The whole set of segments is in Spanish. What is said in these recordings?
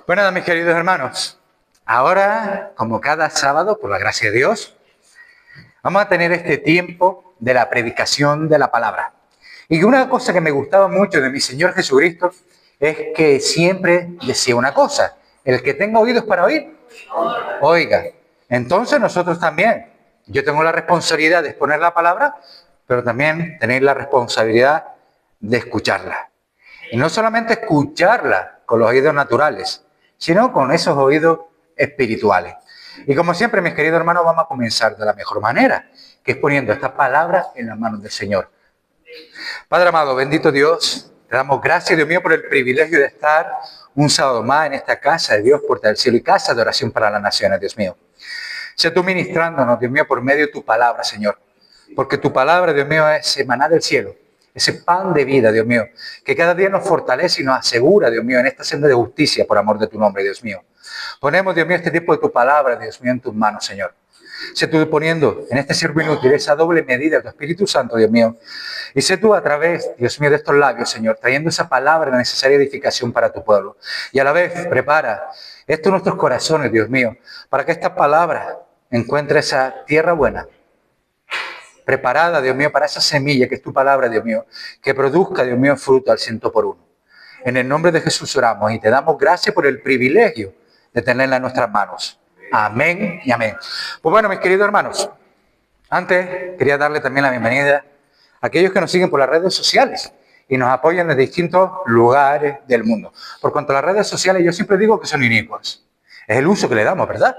Bueno, mis queridos hermanos, ahora, como cada sábado, por la gracia de Dios, vamos a tener este tiempo de la predicación de la palabra. Y una cosa que me gustaba mucho de mi Señor Jesucristo es que siempre decía una cosa: el que tenga oídos para oír, oiga. Entonces nosotros también, yo tengo la responsabilidad de exponer la palabra, pero también tener la responsabilidad de escucharla. Y no solamente escucharla con los oídos naturales, sino con esos oídos espirituales. Y como siempre, mis queridos hermanos, vamos a comenzar de la mejor manera, que es poniendo esta palabra en las manos del Señor. Padre amado, bendito Dios, te damos gracias, Dios mío, por el privilegio de estar un sábado más en esta casa de Dios, puerta del cielo y casa de oración para las naciones, Dios mío. Sea tú ministrándonos, Dios mío, por medio de tu palabra, Señor. Porque tu palabra, Dios mío, es emanar del cielo. Ese pan de vida, Dios mío, que cada día nos fortalece y nos asegura, Dios mío, en esta senda de justicia por amor de tu nombre, Dios mío. Ponemos, Dios mío, este tiempo de tu palabra, Dios mío, en tus manos, Señor. Sé tú poniendo en este siervo inútil esa doble medida de tu Espíritu Santo, Dios mío. Y sé tú a través, Dios mío, de estos labios, Señor, trayendo esa palabra de necesaria edificación para tu pueblo. Y a la vez prepara esto en nuestros corazones, Dios mío, para que esta palabra encuentre esa tierra buena, preparada, Dios mío, para esa semilla que es tu palabra, Dios mío, que produzca, Dios mío, fruto al 100%. En el nombre de Jesús oramos y te damos gracias por el privilegio de tenerla en nuestras manos. Amén y amén. Pues bueno, mis queridos hermanos, antes quería darle también la bienvenida a aquellos que nos siguen por las redes sociales y nos apoyan desde distintos lugares del mundo. Por cuanto a las redes sociales, yo siempre digo que son inicuas. Es el uso que le damos, ¿verdad?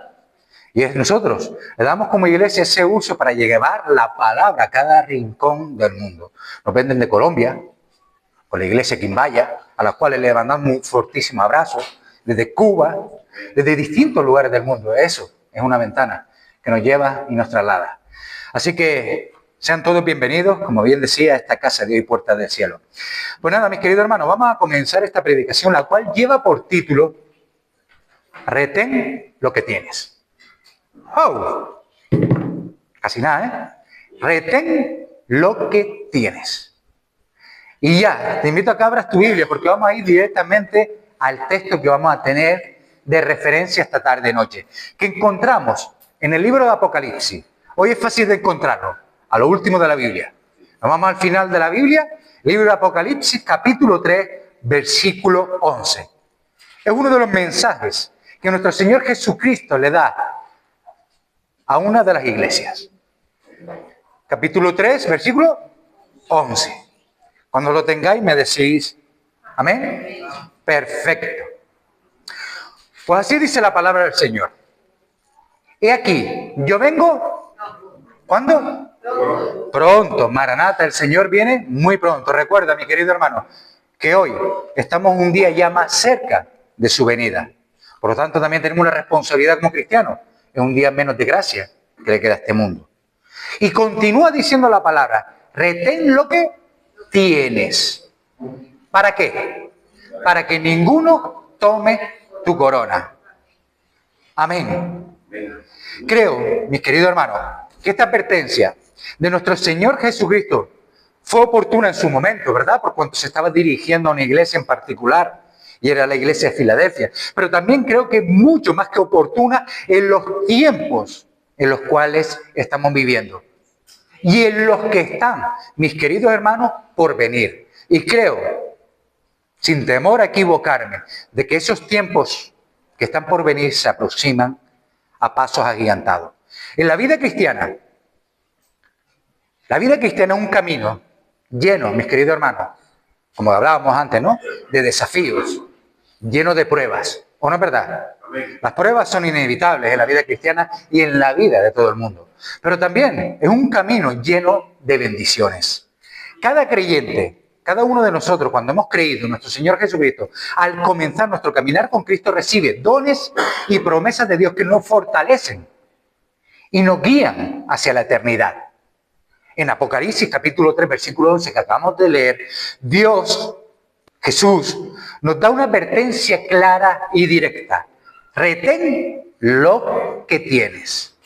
Y es nosotros, le damos como iglesia ese uso para llevar la palabra a cada rincón del mundo. Nos venden de Colombia, con la iglesia Quimbaya, a la cual le mandamos un fortísimo abrazo, desde Cuba, desde distintos lugares del mundo. Eso es una ventana que nos lleva y nos traslada. Así que sean todos bienvenidos, como bien decía, a esta casa de Dios y puerta del cielo. Pues nada, mis queridos hermanos, vamos a comenzar esta predicación, la cual lleva por título: Retén lo que tienes. ¡Oh! Casi nada, ¿eh? Retén lo que tienes. Y ya, te invito a que abras tu Biblia, porque vamos a ir directamente al texto que vamos a tener de referencia esta tarde-noche, que encontramos en el libro de Apocalipsis. Hoy es fácil de encontrarlo, a lo último de la Biblia. Nos vamos al final de la Biblia, libro de Apocalipsis, capítulo 3, versículo 11. Es uno de los mensajes que nuestro Señor Jesucristo le da a una de las iglesias. Capítulo 3, versículo 11. Cuando lo tengáis me decís, ¿amén? Perfecto. Pues así dice la palabra del Señor. He aquí, yo vengo, ¿cuándo? Pronto, Maranata, el Señor viene muy pronto. Recuerda, mi querido hermano, que hoy estamos un día ya más cerca de su venida. Por lo tanto, también tenemos una responsabilidad como cristianos. Es un día menos de gracia que le queda a este mundo. Y continúa diciendo la palabra: retén lo que tienes. ¿Para qué? Para que ninguno tome tu corona. Amén. Creo, mis queridos hermanos, que esta advertencia de nuestro Señor Jesucristo fue oportuna en su momento, ¿verdad? Por cuanto se estaba dirigiendo a una iglesia en particular, y era la iglesia de Filadelfia. Pero también creo que es mucho más que oportuna en los tiempos en los cuales estamos viviendo. Y en los que están, mis queridos hermanos, por venir. Y creo, sin temor a equivocarme, de que esos tiempos que están por venir se aproximan a pasos agigantados. En la vida cristiana es un camino lleno, mis queridos hermanos, como hablábamos antes, ¿no?, de desafíos, lleno de pruebas. ¿O no es verdad? Las pruebas son inevitables en la vida cristiana y en la vida de todo el mundo. Pero también es un camino lleno de bendiciones. Cada creyente, cada uno de nosotros, cuando hemos creído en nuestro Señor Jesucristo, al comenzar nuestro caminar con Cristo, recibe dones y promesas de Dios que nos fortalecen y nos guían hacia la eternidad. En Apocalipsis capítulo 3, versículo 11, que acabamos de leer, Dios, Jesús, nos da una advertencia clara y directa: retén lo que tienes.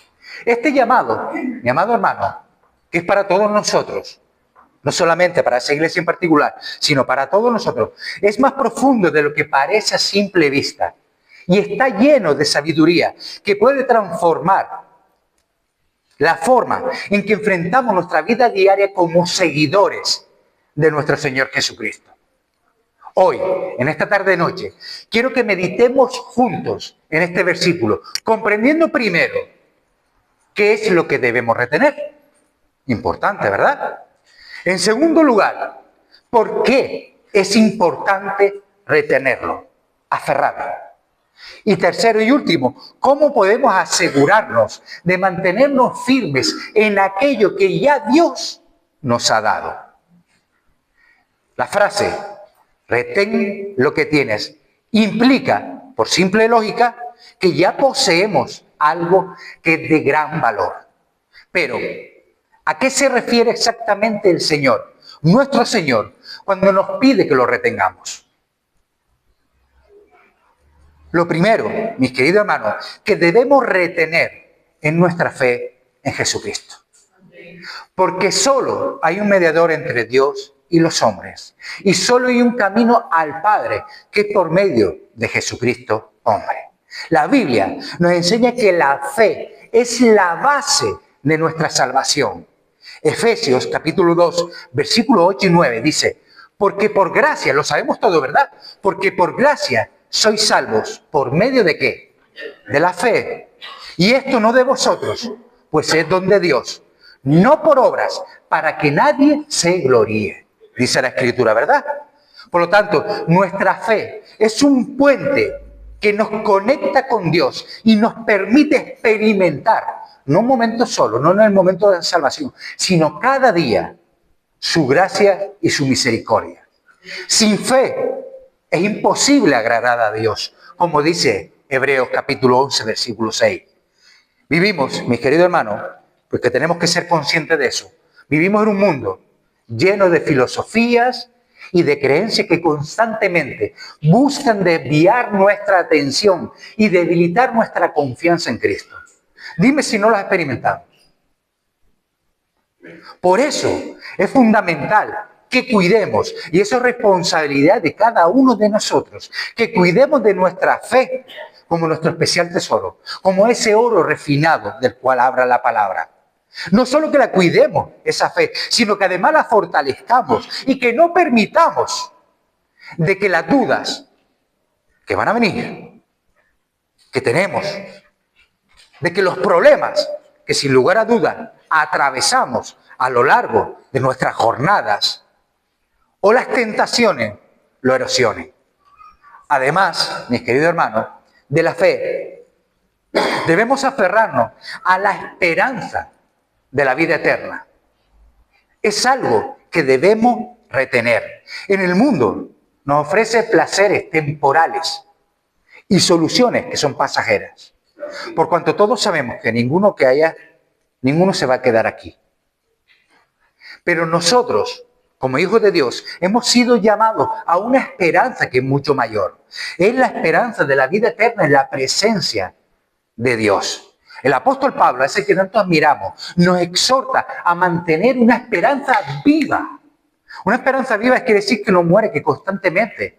Este llamado, mi amado hermano, que es para todos nosotros, no solamente para esa iglesia en particular, sino para todos nosotros, es más profundo de lo que parece a simple vista. y está lleno de sabiduría que puede transformar la forma en que enfrentamos nuestra vida diaria como seguidores de nuestro Señor Jesucristo. Hoy, en esta tarde-noche, quiero que meditemos juntos en este versículo, comprendiendo primero qué es lo que debemos retener. Importante, ¿verdad? En segundo lugar, ¿por qué es importante retenerlo, aferrarlo? Y tercero y último, ¿cómo podemos asegurarnos de mantenernos firmes en aquello que ya Dios nos ha dado? La frase, retén lo que tienes, implica, por simple lógica, que ya poseemos algo que es de gran valor. Pero, ¿a qué se refiere exactamente el Señor, nuestro Señor, cuando nos pide que lo retengamos? Lo primero, mis queridos hermanos, que debemos retener en nuestra fe en Jesucristo. Porque solo hay un mediador entre Dios y los hombres. Y solo hay un camino al Padre, que es por medio de Jesucristo, hombre. La Biblia nos enseña que la fe es la base de nuestra salvación. Efesios capítulo 2, versículo 8 y 9 dice, porque por gracia, lo sabemos todo, ¿verdad? Porque por gracia sois salvos, ¿por medio de qué? De la fe. Y esto no de vosotros, pues es don de Dios, no por obras, para que nadie se gloríe, dice la Escritura, ¿verdad? Por lo tanto, nuestra fe es un puente que nos conecta con Dios y nos permite experimentar, no un momento solo, no en el momento de la salvación, sino cada día, su gracia y su misericordia. Sin fe es imposible agradar a Dios, como dice Hebreos capítulo 11, versículo 6. Vivimos, mis queridos hermanos, porque tenemos que ser conscientes de eso, vivimos en un mundo lleno de filosofías y de creencias que constantemente buscan desviar nuestra atención y debilitar nuestra confianza en Cristo. Dime si no lo has experimentado. Por eso es fundamental que cuidemos, y eso es responsabilidad de cada uno de nosotros, que cuidemos de nuestra fe como nuestro especial tesoro, como ese oro refinado del cual habla la palabra. No solo que la cuidemos, esa fe, sino que además la fortalezcamos y que no permitamos de que las dudas que van a venir, que tenemos, de que los problemas que sin lugar a dudas atravesamos a lo largo de nuestras jornadas, o las tentaciones lo erosionen. Además, mis queridos hermanos, de la fe, debemos aferrarnos a la esperanza de la vida eterna. Es algo que debemos retener. En el mundo nos ofrece placeres temporales y soluciones que son pasajeras. Por cuanto todos sabemos que ninguno se va a quedar aquí. Pero nosotros, como hijos de Dios, hemos sido llamados a una esperanza que es mucho mayor. Es la esperanza de la vida eterna en la presencia de Dios. El apóstol Pablo, ese que tanto admiramos, nos exhorta a mantener una esperanza viva. Una esperanza viva quiere decir que no muere, que constantemente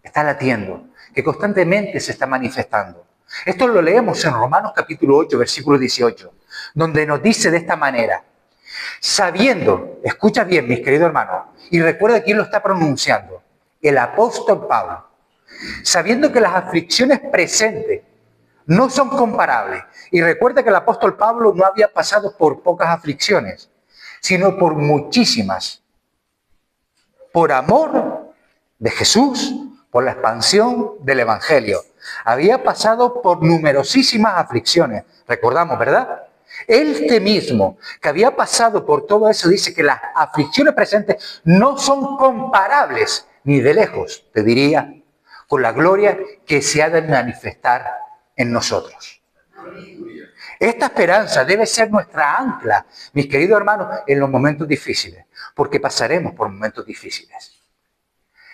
está latiendo, que constantemente se está manifestando. Esto lo leemos en Romanos capítulo 8, versículo 18, donde nos dice de esta manera, sabiendo, escucha bien mis queridos hermanos, y recuerda quién lo está pronunciando, el apóstol Pablo, sabiendo que las aflicciones presentes no son comparables, y recuerda que el apóstol Pablo no había pasado por pocas aflicciones, sino por muchísimas, por amor de Jesús, por la expansión del Evangelio. Había pasado por numerosísimas aflicciones, recordamos, ¿verdad? Este mismo, que había pasado por todo eso, dice que las aflicciones presentes no son comparables, ni de lejos, te diría, con la gloria que se ha de manifestar en nosotros. Esta esperanza debe ser nuestra ancla, mis queridos hermanos, en los momentos difíciles, porque pasaremos por momentos difíciles.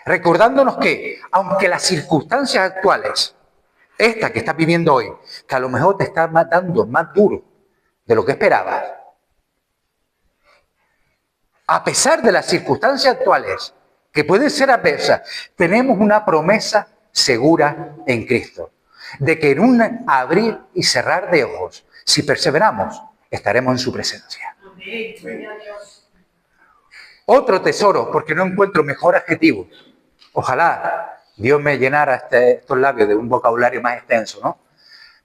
Recordándonos que, aunque las circunstancias actuales, esta que estás viviendo hoy, que a lo mejor te está matando más duro de lo que esperabas, a pesar de las circunstancias actuales, que pueden ser adversas, tenemos una promesa segura en Cristo. De que en un abrir y cerrar de ojos, si perseveramos, estaremos en su presencia. Otro tesoro, porque no encuentro mejor adjetivo. Ojalá Dios me llenara estos labios de un vocabulario más extenso, ¿no?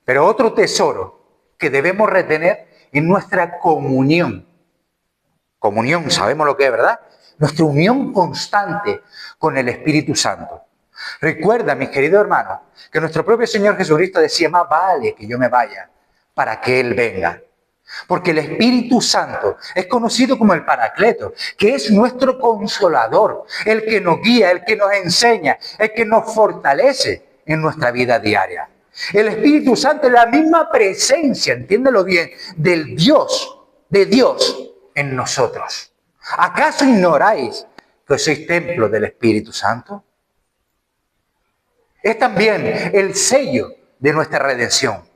Pero otro tesoro que debemos retener es nuestra comunión. Comunión, sabemos lo que es, ¿verdad? Nuestra unión constante con el Espíritu Santo. Recuerda, mis queridos hermanos, que nuestro propio Señor Jesucristo decía, más vale que yo me vaya para que Él venga. Porque el Espíritu Santo es conocido como el Paracleto, que es nuestro consolador, el que nos guía, el que nos enseña, el que nos fortalece en nuestra vida diaria. El Espíritu Santo es la misma presencia, entiéndelo bien, del Dios, de Dios en nosotros. ¿Acaso ignoráis que sois templo del Espíritu Santo? Es también el sello de nuestra redención.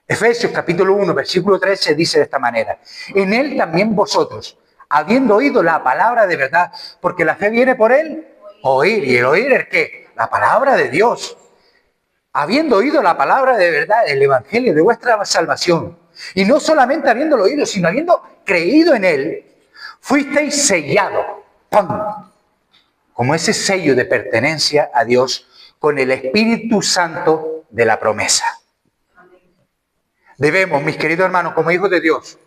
Efesios capítulo 1, versículo 13 dice de esta manera: en él también vosotros, habiendo oído la palabra de verdad, porque la fe viene por él, oír. ¿Y el oír es qué? La palabra de Dios. Habiendo oído la palabra de verdad, el evangelio de vuestra salvación, y no solamente habiéndolo oído, sino habiendo creído en él, fuisteis sellados, ¡pum!, como ese sello de pertenencia a Dios, con el Espíritu Santo de la promesa. Debemos, mis queridos hermanos, como hijos de Dios,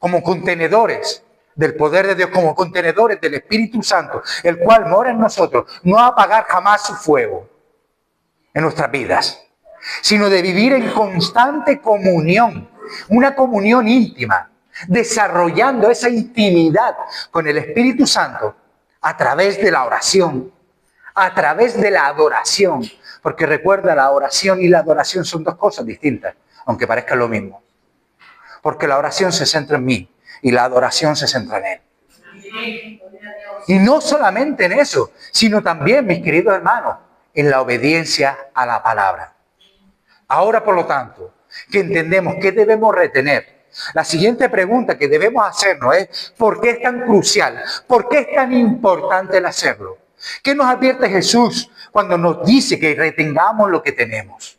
como contenedores del poder de Dios, como contenedores del Espíritu Santo, el cual mora en nosotros, no apagar jamás su fuego en nuestras vidas, sino de vivir en constante comunión, una comunión íntima, desarrollando esa intimidad con el Espíritu Santo a través de la oración, a través de la adoración, porque recuerda, la oración y la adoración son dos cosas distintas, aunque parezca lo mismo. Porque la oración se centra en mí y la adoración se centra en Él. Y no solamente en eso, sino también, mis queridos hermanos, en la obediencia a la palabra. Ahora, por lo tanto, que entendemos qué debemos retener, la siguiente pregunta que debemos hacernos es: ¿por qué es tan crucial? ¿Por qué es tan importante el hacerlo? ¿Qué nos advierte Jesús cuando nos dice que retengamos lo que tenemos?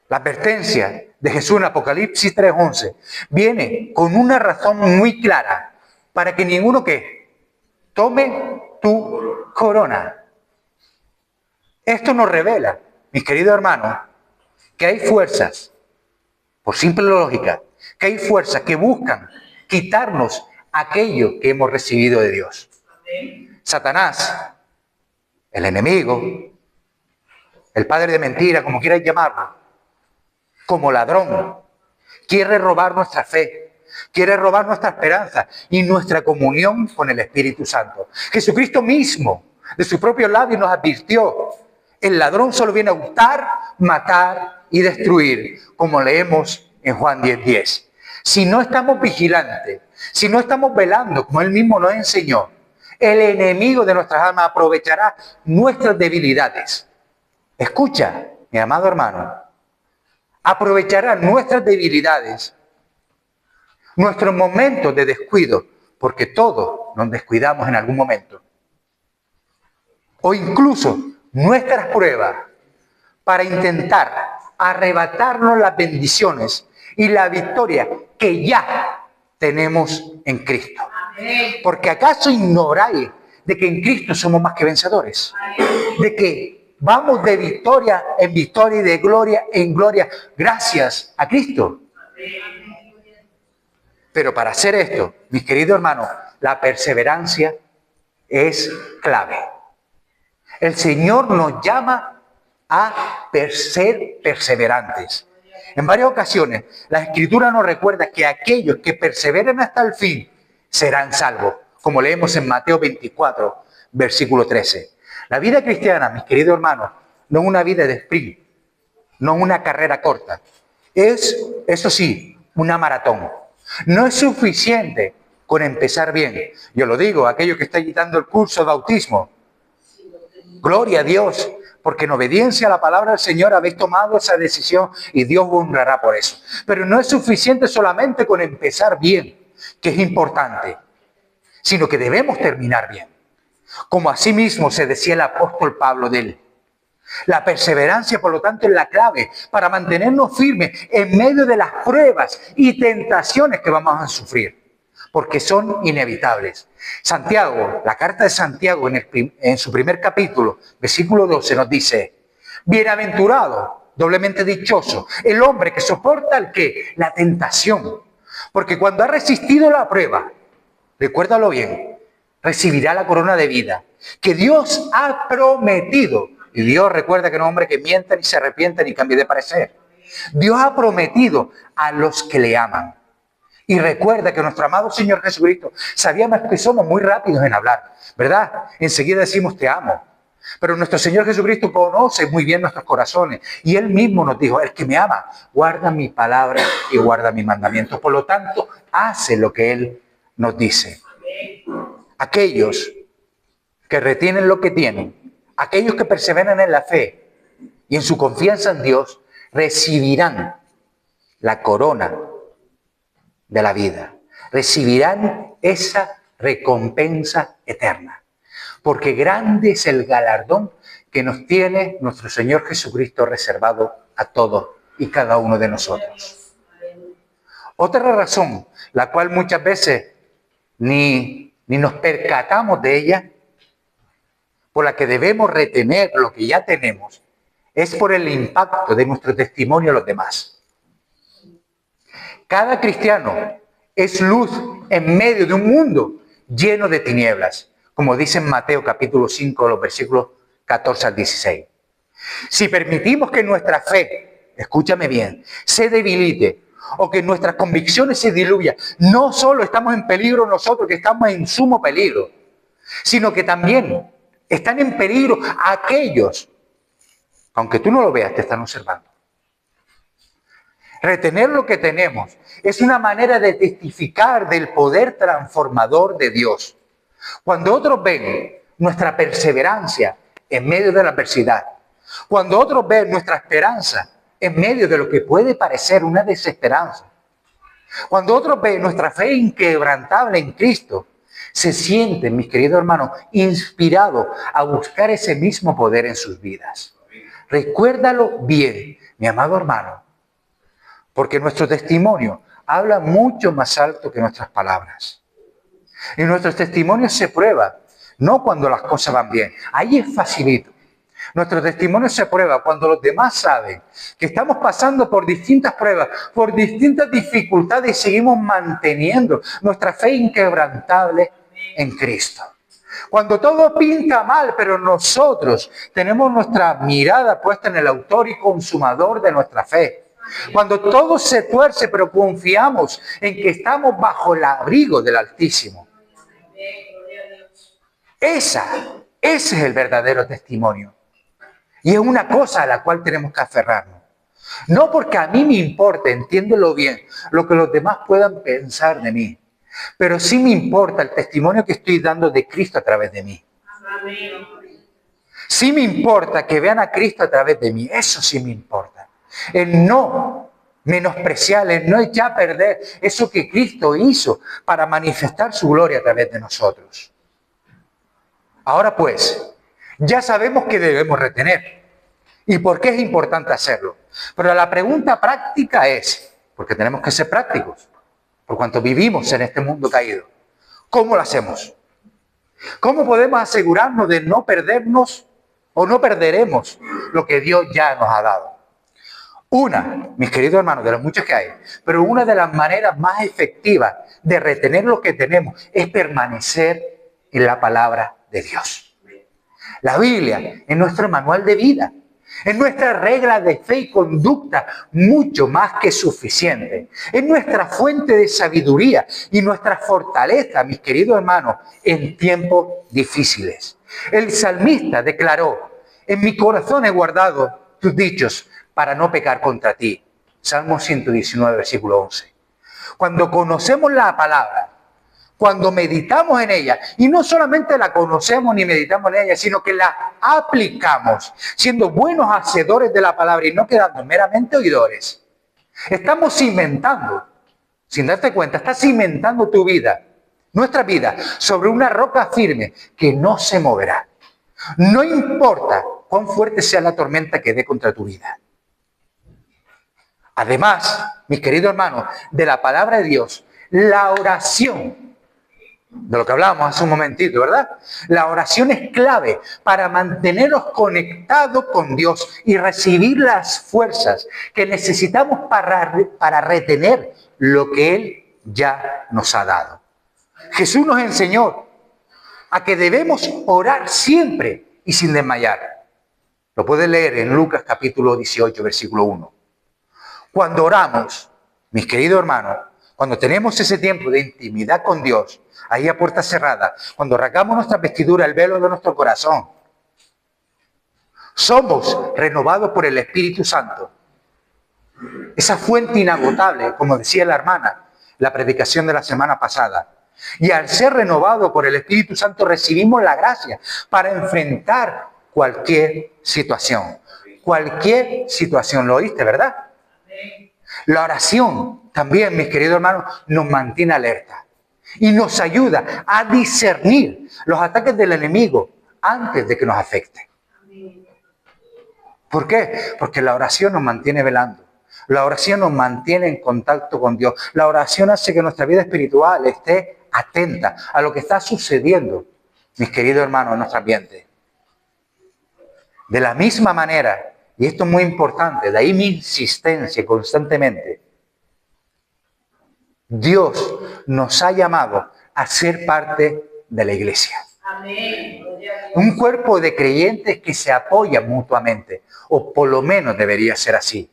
La advertencia de Jesús en Apocalipsis 3:11 viene con una razón muy clara para que ninguno que tome tu corona. Esto nos revela, mis queridos hermanos, que hay fuerzas, por simple lógica, que hay fuerzas que buscan quitarnos aquello que hemos recibido de Dios. Satanás, el enemigo, el padre de mentira, como quieras llamarlo, como ladrón, quiere robar nuestra fe, quiere robar nuestra esperanza y nuestra comunión con el Espíritu Santo. Jesucristo mismo, de sus propios labios, nos advirtió: el ladrón solo viene a hurtar, matar y destruir, como leemos en Juan 10:10. Si no estamos vigilantes, si no estamos velando, como Él mismo nos enseñó, el enemigo de nuestras almas aprovechará nuestras debilidades. Escucha, mi amado hermano, aprovechará nuestras debilidades, nuestros momentos de descuido, porque todos nos descuidamos en algún momento, o incluso nuestras pruebas, para intentar arrebatarnos las bendiciones y la victoria que ya tenemos en Cristo. Porque ¿acaso ignoráis de que en Cristo somos más que vencedores? De que vamos de victoria en victoria y de gloria en gloria gracias a Cristo. Pero para hacer esto, mis queridos hermanos, la perseverancia es clave. El Señor nos llama a ser perseverantes. En varias ocasiones, la Escritura nos recuerda que aquellos que perseveren hasta el fin serán salvos, como leemos en Mateo 24, versículo 13. La vida cristiana, mis queridos hermanos, no es una vida de sprint, no es una carrera corta. Es, eso sí, una maratón. No es suficiente con empezar bien. Yo lo digo, aquellos que están dando el curso de bautismo, gloria a Dios, porque en obediencia a la palabra del Señor habéis tomado esa decisión y Dios os honrará por eso. Pero no es suficiente solamente con empezar bien, que es importante, sino que debemos terminar bien. Como asimismo se decía el apóstol Pablo de él: La perseverancia, por lo tanto, es la clave para mantenernos firmes en medio de las pruebas y tentaciones que vamos a sufrir, porque son inevitables. Santiago, la carta de Santiago en su primer capítulo, versículo 12, nos dice: bienaventurado, doblemente dichoso, el hombre que soporta el ¿qué? La tentación. Porque cuando ha resistido la prueba, recuérdalo bien, recibirá la corona de vida que Dios ha prometido. Y Dios, recuerda que no es hombre que mienta, ni se arrepienta, ni cambie de parecer. Dios ha prometido a los que le aman. Y recuerda que nuestro amado Señor Jesucristo, sabíamos que somos muy rápidos en hablar, ¿verdad? Enseguida decimos te amo. Pero nuestro Señor Jesucristo conoce muy bien nuestros corazones. Y Él mismo nos dijo: el que me ama, guarda mi palabra y guarda mis mandamientos. Por lo tanto, hace lo que Él nos dice. Aquellos que retienen lo que tienen, aquellos que perseveran en la fe y en su confianza en Dios, recibirán la corona de la vida. Recibirán esa recompensa eterna. Porque grande es el galardón que nos tiene nuestro Señor Jesucristo reservado a todos y cada uno de nosotros. Otra razón, la cual muchas veces ni nos percatamos de ella, por la que debemos retener lo que ya tenemos, es por el impacto de nuestro testimonio a los demás. Cada cristiano es luz en medio de un mundo lleno de tinieblas, como dice en Mateo capítulo 5, los versículos 14 al 16. Si permitimos que nuestra fe, escúchame bien, se debilite o que nuestras convicciones se diluyan, no solo estamos en peligro nosotros, que estamos en sumo peligro, sino que también están en peligro aquellos, aunque tú no lo veas, te están observando. Retener lo que tenemos es una manera de testificar del poder transformador de Dios. Cuando otros ven nuestra perseverancia en medio de la adversidad, cuando otros ven nuestra esperanza en medio de lo que puede parecer una desesperanza, cuando otros ven nuestra fe inquebrantable en Cristo, se sienten, mis queridos hermanos, inspirados a buscar ese mismo poder en sus vidas. Recuérdalo bien, mi amado hermano, porque nuestro testimonio habla mucho más alto que nuestras palabras. Y nuestro testimonio se prueba, no cuando las cosas van bien. Ahí es facilito. Nuestro testimonio se prueba cuando los demás saben que estamos pasando por distintas pruebas, por distintas dificultades y seguimos manteniendo nuestra fe inquebrantable en Cristo. Cuando todo pinta mal, pero nosotros tenemos nuestra mirada puesta en el autor y consumador de nuestra fe. Cuando todo se tuerce, pero confiamos en que estamos bajo el abrigo del Altísimo. Ese es el verdadero testimonio. Y es una cosa a la cual tenemos que aferrarnos. No porque a mí me importe, entiéndelo bien, lo que los demás puedan pensar de mí. Pero sí me importa el testimonio que estoy dando de Cristo a través de mí. Sí me importa que vean a Cristo a través de mí. Eso sí me importa. El no menospreciar, el no echar a perder eso que Cristo hizo para manifestar su gloria a través de nosotros. Ahora pues, ya sabemos que debemos retener. ¿Y por qué es importante hacerlo? Pero la pregunta práctica es, porque tenemos que ser prácticos, por cuanto vivimos en este mundo caído, ¿cómo lo hacemos? ¿Cómo podemos asegurarnos de no perdernos o no perderemos lo que Dios ya nos ha dado? Una, mis queridos hermanos, de las muchas que hay, pero una de las maneras más efectivas de retener lo que tenemos es permanecer en la palabra de Dios. La Biblia es nuestro manual de vida, es nuestra regla de fe y conducta mucho más que suficiente. Es nuestra fuente de sabiduría y nuestra fortaleza, mis queridos hermanos, en tiempos difíciles. El salmista declaró: en mi corazón he guardado tus dichos para no pecar contra ti. Salmo 119, versículo 11. Cuando conocemos la palabra, cuando meditamos en ella, y no solamente la conocemos ni meditamos en ella, sino que la aplicamos, siendo buenos hacedores de la palabra y no quedando meramente oidores, estamos cimentando, sin darte cuenta, estás cimentando tu vida, nuestra vida, sobre una roca firme que no se moverá. No importa cuán fuerte sea la tormenta que dé contra tu vida. Además, mis queridos hermanos, de la palabra de Dios, la oración, de lo que hablábamos hace un momentito, ¿verdad? La oración es clave para mantenernos conectados con Dios y recibir las fuerzas que necesitamos para retener lo que Él ya nos ha dado. Jesús nos enseñó a que debemos orar siempre y sin desmayar. Lo puedes leer en Lucas capítulo 18, versículo 1. Cuando oramos, mis queridos hermanos, cuando tenemos ese tiempo de intimidad con Dios, ahí a puerta cerrada, cuando rasgamos nuestra vestidura, el velo de nuestro corazón, somos renovados por el Espíritu Santo. Esa fuente inagotable, como decía la hermana, la predicación de la semana pasada. Y al ser renovados por el Espíritu Santo recibimos la gracia para enfrentar cualquier situación. Cualquier situación, ¿lo oíste, verdad? La oración también, mis queridos hermanos, nos mantiene alerta y nos ayuda a discernir los ataques del enemigo antes de que nos afecten. ¿Por qué? Porque la oración nos mantiene velando. La oración nos mantiene en contacto con Dios. La oración hace que nuestra vida espiritual esté atenta a lo que está sucediendo, mis queridos hermanos, en nuestro ambiente. De la misma manera, y esto es muy importante, de ahí mi insistencia constantemente, Dios nos ha llamado a ser parte de la iglesia. Amén. Un cuerpo de creyentes que se apoyan mutuamente, o por lo menos debería ser así.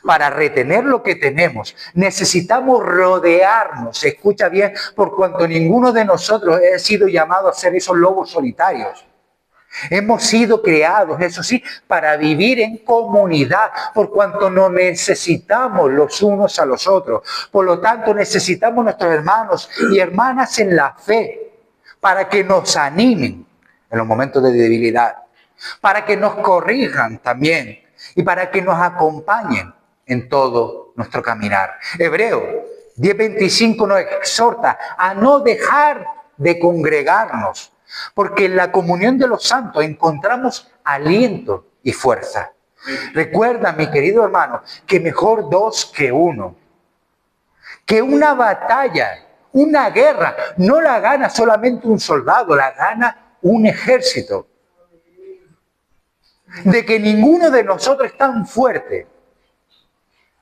Para retener lo que tenemos, necesitamos rodearnos, escucha bien, por cuanto ninguno de nosotros ha sido llamado a ser esos lobos solitarios. Hemos sido creados, eso sí, para vivir en comunidad, por cuanto nos necesitamos los unos a los otros. Por lo tanto, necesitamos nuestros hermanos y hermanas en la fe, para que nos animen en los momentos de debilidad, para que nos corrijan también y para que nos acompañen en todo nuestro caminar. Hebreo 10:25 nos exhorta a no dejar de congregarnos, porque en la comunión de los santos encontramos aliento y fuerza. Recuerda, mi querido hermano, que mejor dos que uno. Que una batalla, una guerra, no la gana solamente un soldado, la gana un ejército. De que ninguno de nosotros es tan fuerte.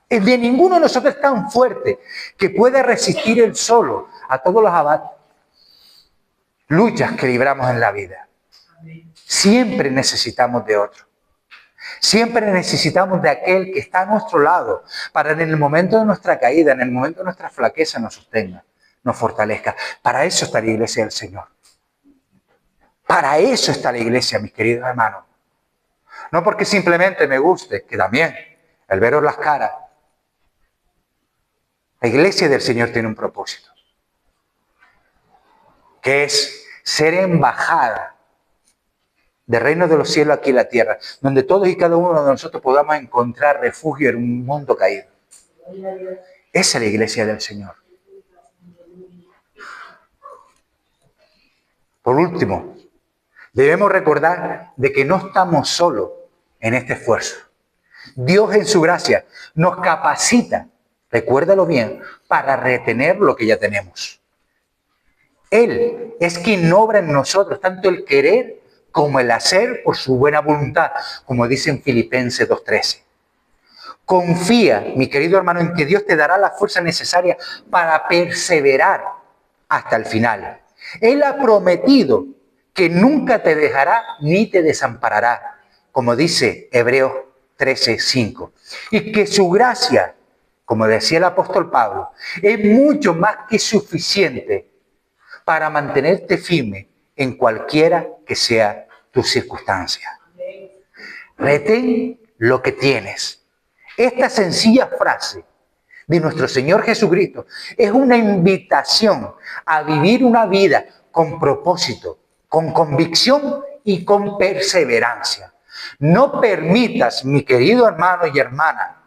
De ninguno de nosotros es tan fuerte que pueda resistir él solo a todos los luchas que libramos en la vida. Siempre necesitamos de otro. Siempre necesitamos de aquel que está a nuestro lado para en el momento de nuestra caída, en el momento de nuestra flaqueza, nos sostenga, nos fortalezca. Para eso está la iglesia del Señor. Para eso está la iglesia, mis queridos hermanos. No porque simplemente me guste, que también, el veros las caras. La iglesia del Señor tiene un propósito, que es ser embajada del reino de los cielos aquí en la tierra, donde todos y cada uno de nosotros podamos encontrar refugio en un mundo caído. Esa es la iglesia del Señor. Por último, debemos recordar de que no estamos solos en este esfuerzo. Dios en su gracia nos capacita, recuérdalo bien, para retener lo que ya tenemos. Él es quien obra en nosotros tanto el querer como el hacer por su buena voluntad, como dice en Filipenses 2:13. Confía, mi querido hermano, en que Dios te dará la fuerza necesaria para perseverar hasta el final. Él ha prometido que nunca te dejará ni te desamparará, como dice Hebreos 13:5. Y que su gracia, como decía el apóstol Pablo, es mucho más que suficiente para mantenerte firme en cualquiera que sea tu circunstancia. Retén lo que tienes. Esta sencilla frase de nuestro Señor Jesucristo es una invitación a vivir una vida con propósito, con convicción y con perseverancia. No permitas, mi querido hermano y hermana,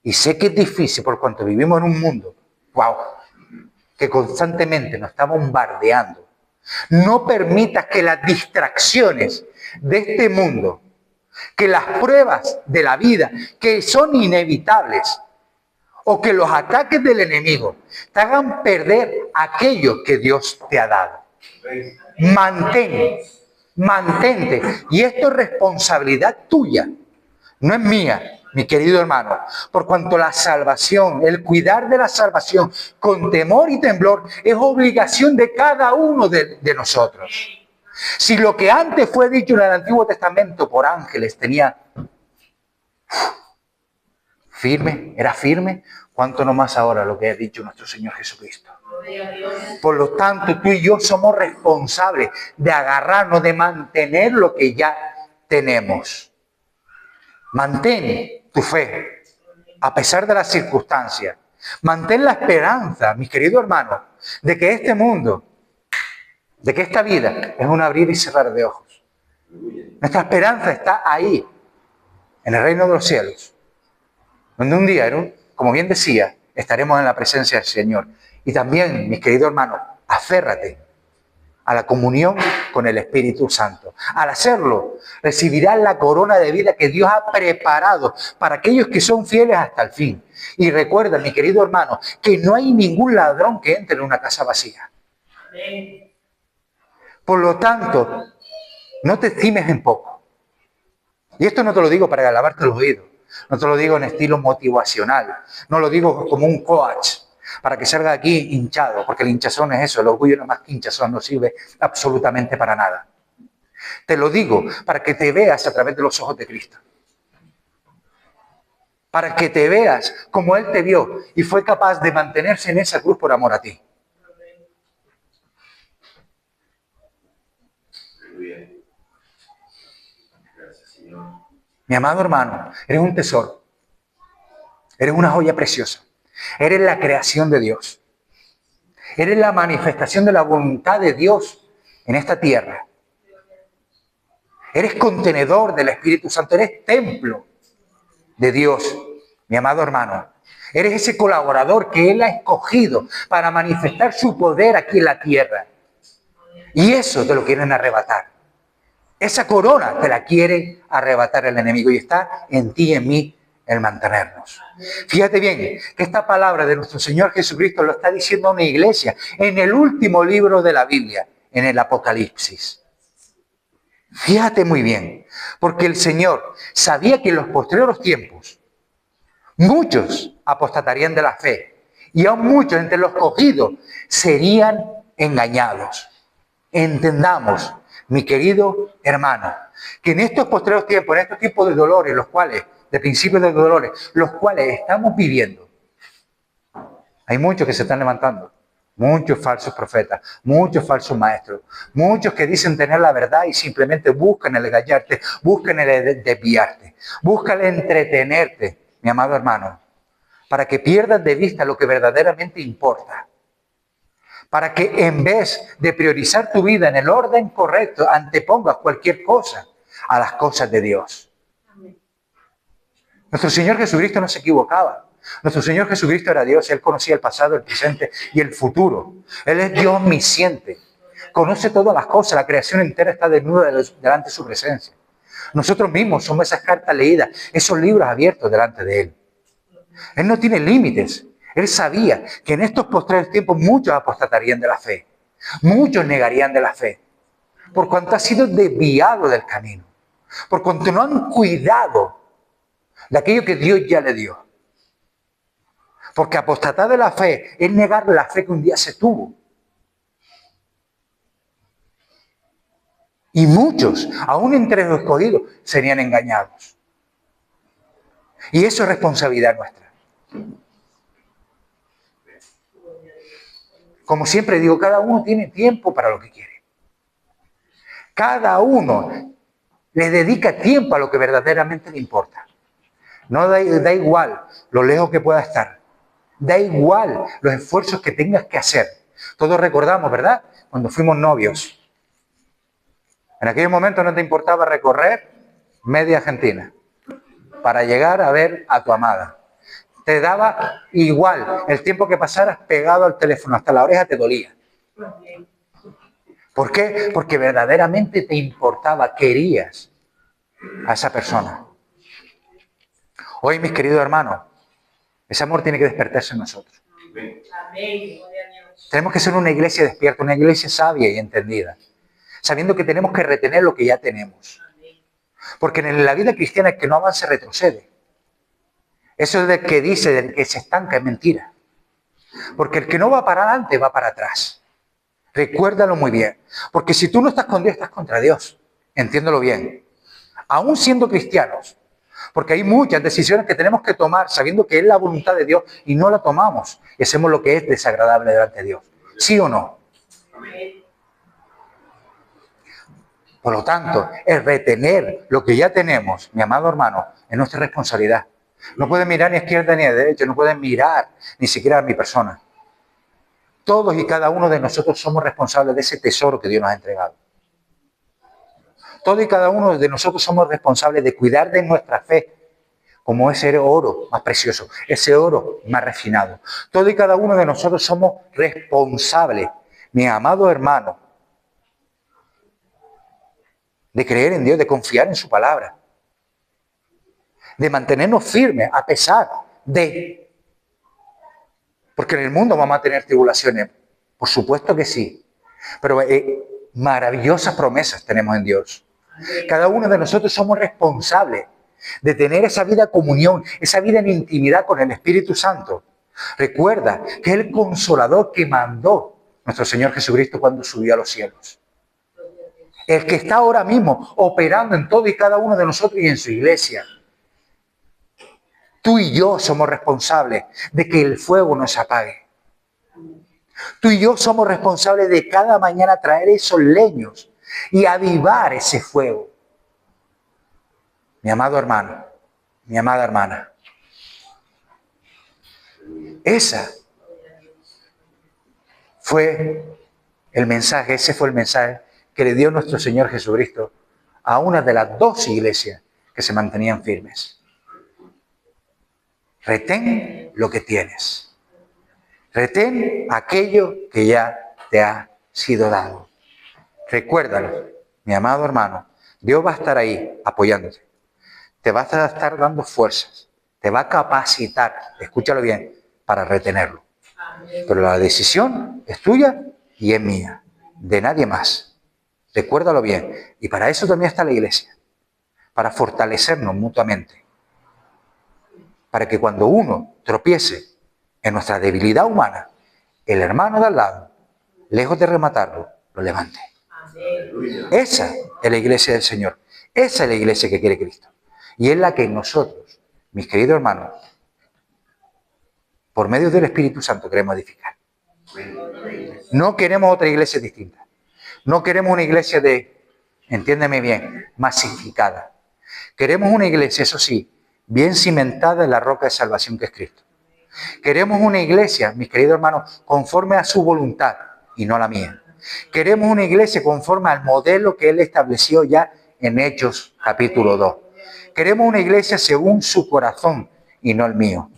y sé que es difícil por cuanto vivimos en un mundo, que constantemente nos está bombardeando. No permitas que las distracciones de este mundo, que las pruebas de la vida, que son inevitables, o que los ataques del enemigo te hagan perder aquello que Dios te ha dado. Mantente. Y esto es responsabilidad tuya, no es mía, mi querido hermano. Por cuanto la salvación, el cuidar de la salvación con temor y temblor es obligación de cada uno de nosotros. Si lo que antes fue dicho en el Antiguo Testamento por ángeles tenía era firme, cuánto no más ahora lo que ha dicho nuestro Señor Jesucristo. Por lo tanto, tú y yo somos responsables de agarrarnos, de mantener lo que ya tenemos. Mantén tu fe, a pesar de las circunstancias. Mantén la esperanza, mis queridos hermanos, de que este mundo, de que esta vida es un abrir y cerrar de ojos. Nuestra esperanza está ahí, en el reino de los cielos, donde un día, como bien decía, estaremos en la presencia del Señor. Y también, mis queridos hermanos, aférrate a la comunión con el Espíritu Santo. Al hacerlo, recibirás la corona de vida que Dios ha preparado para aquellos que son fieles hasta el fin. Y recuerda, mi querido hermano, que no hay ningún ladrón que entre en una casa vacía. Por lo tanto, no te estimes en poco. Y esto no te lo digo para lavarte los oídos. No te lo digo en estilo motivacional. No lo digo como un coach, para que salga aquí hinchado, porque el hinchazón es eso, el orgullo no es más que hinchazón, no sirve absolutamente para nada. Te lo digo para que te veas a través de los ojos de Cristo. Para que te veas como Él te vio y fue capaz de mantenerse en esa cruz por amor a ti. Mi amado hermano, eres un tesoro. Eres una joya preciosa. Eres la creación de Dios. Eres la manifestación de la voluntad de Dios en esta tierra. Eres contenedor del Espíritu Santo. Eres templo de Dios, mi amado hermano. Eres ese colaborador que Él ha escogido para manifestar su poder aquí en la tierra. Y eso te lo quieren arrebatar. Esa corona te la quiere arrebatar el enemigo y está en ti y en mí el mantenernos. Fíjate bien que esta palabra de nuestro Señor Jesucristo lo está diciendo a una iglesia en el último libro de la Biblia, en el Apocalipsis. Fíjate muy bien, porque el Señor sabía que en los posteriores tiempos muchos apostatarían de la fe y aún muchos entre los escogidos serían engañados. Entendamos, mi querido hermano, que en estos posteriores tiempos, en estos tiempos de dolores, de principios de dolores, los cuales estamos viviendo, hay muchos que se están levantando, muchos falsos profetas, muchos falsos maestros, muchos que dicen tener la verdad y simplemente buscan el engañarte, buscan el desviarte, buscan el entretenerte, mi amado hermano, para que pierdas de vista lo que verdaderamente importa. Para que en vez de priorizar tu vida en el orden correcto, antepongas cualquier cosa a las cosas de Dios. Nuestro Señor Jesucristo no se equivocaba. Nuestro Señor Jesucristo era Dios. Él conocía el pasado, el presente y el futuro. Él es Dios omnisciente. Conoce todas las cosas. La creación entera está desnuda delante de su presencia. Nosotros mismos somos esas cartas leídas, esos libros abiertos delante de Él. Él no tiene límites. Él sabía que en estos postreros tiempos muchos apostatarían de la fe. Muchos negarían de la fe. Por cuanto ha sido desviado del camino. Por cuanto no han cuidado de aquello que Dios ya le dio. Porque apostatar de la fe es negar la fe que un día se tuvo. Y muchos, aún entre los escogidos, serían engañados. Y eso es responsabilidad nuestra. Como siempre digo, cada uno tiene tiempo para lo que quiere. Cada uno le dedica tiempo a lo que verdaderamente le importa. No da igual lo lejos que pueda estar. Da igual los esfuerzos que tengas que hacer. Todos recordamos, ¿verdad? Cuando fuimos novios. En aquel momento no te importaba recorrer media Argentina para llegar a ver a tu amada. Te daba igual el tiempo que pasaras pegado al teléfono, hasta la oreja te dolía. ¿Por qué? Porque verdaderamente te importaba, querías a esa persona. Hoy, mis queridos hermanos, ese amor tiene que despertarse en nosotros. Amén. Tenemos que ser una iglesia despierta, una iglesia sabia y entendida, sabiendo que tenemos que retener lo que ya tenemos. Porque en la vida cristiana el que no avanza retrocede. Eso de que dice, del que se estanca, es mentira. Porque el que no va para adelante va para atrás. Recuérdalo muy bien. Porque si tú no estás con Dios, estás contra Dios. Entiéndelo bien. Aún siendo cristianos. Porque hay muchas decisiones que tenemos que tomar sabiendo que es la voluntad de Dios y no la tomamos. Y hacemos lo que es desagradable delante de Dios. ¿Sí o no? Por lo tanto, el retener lo que ya tenemos, mi amado hermano, es nuestra responsabilidad. No pueden mirar ni a izquierda ni a derecha, no pueden mirar ni siquiera a mi persona. Todos y cada uno de nosotros somos responsables de ese tesoro que Dios nos ha entregado. Todos y cada uno de nosotros somos responsables de cuidar de nuestra fe, como ese oro más precioso, ese oro más refinado. Todos y cada uno de nosotros somos responsables, mi amado hermano, de creer en Dios, de confiar en su palabra, de mantenernos firmes a pesar de... Porque en el mundo vamos a tener tribulaciones, por supuesto que sí, pero maravillosas promesas tenemos en Dios. Cada uno de nosotros somos responsables de tener esa vida de comunión, esa vida en intimidad con el Espíritu Santo. Recuerda que es el consolador que mandó nuestro Señor Jesucristo cuando subió a los cielos. El que está ahora mismo operando en todo y cada uno de nosotros y en su iglesia. Tú y yo somos responsables de que el fuego no se apague. Tú y yo somos responsables de cada mañana traer esos leños y avivar ese fuego. Mi amado hermano, mi amada hermana. Ese fue el mensaje que le dio nuestro Señor Jesucristo a una de las dos iglesias que se mantenían firmes. Retén lo que tienes. Retén aquello que ya te ha sido dado. Recuérdalo, mi amado hermano, Dios va a estar ahí apoyándote. Te va a estar dando fuerzas. Te va a capacitar, escúchalo bien, para retenerlo. Pero la decisión es tuya y es mía, de nadie más. Recuérdalo bien. Y para eso también está la iglesia, para fortalecernos mutuamente. Para que cuando uno tropiece en nuestra debilidad humana, el hermano de al lado, lejos de rematarlo, lo levante. Esa es la iglesia del Señor. Esa es la iglesia que quiere Cristo. Y es la que nosotros, mis queridos hermanos, por medio del Espíritu Santo queremos edificar. No queremos otra iglesia distinta. No queremos una iglesia entiéndeme bien, masificada. Queremos una iglesia, eso sí, bien cimentada en la roca de salvación que es Cristo. Queremos una iglesia, mis queridos hermanos, conforme a su voluntad y no a la mía. Queremos una iglesia conforme al modelo que Él estableció ya en Hechos capítulo 2. Queremos una iglesia según su corazón y no el mío.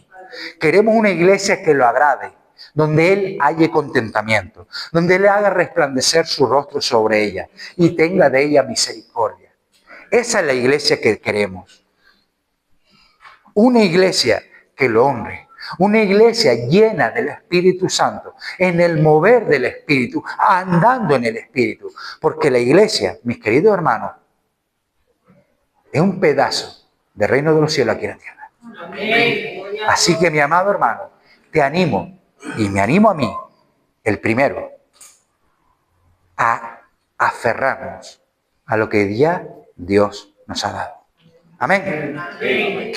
Queremos una iglesia que lo agrade, donde Él halle contentamiento, donde Él haga resplandecer su rostro sobre ella y tenga de ella misericordia. Esa es la iglesia que queremos. Una iglesia que lo honre. Una iglesia llena del Espíritu Santo, en el mover del Espíritu, andando en el Espíritu. Porque la iglesia, mis queridos hermanos, es un pedazo del reino de los cielos aquí en la tierra. Amén. Así que, mi amado hermano, te animo, y me animo a mí, el primero, a aferrarnos a lo que ya Dios nos ha dado. Amén. Amén.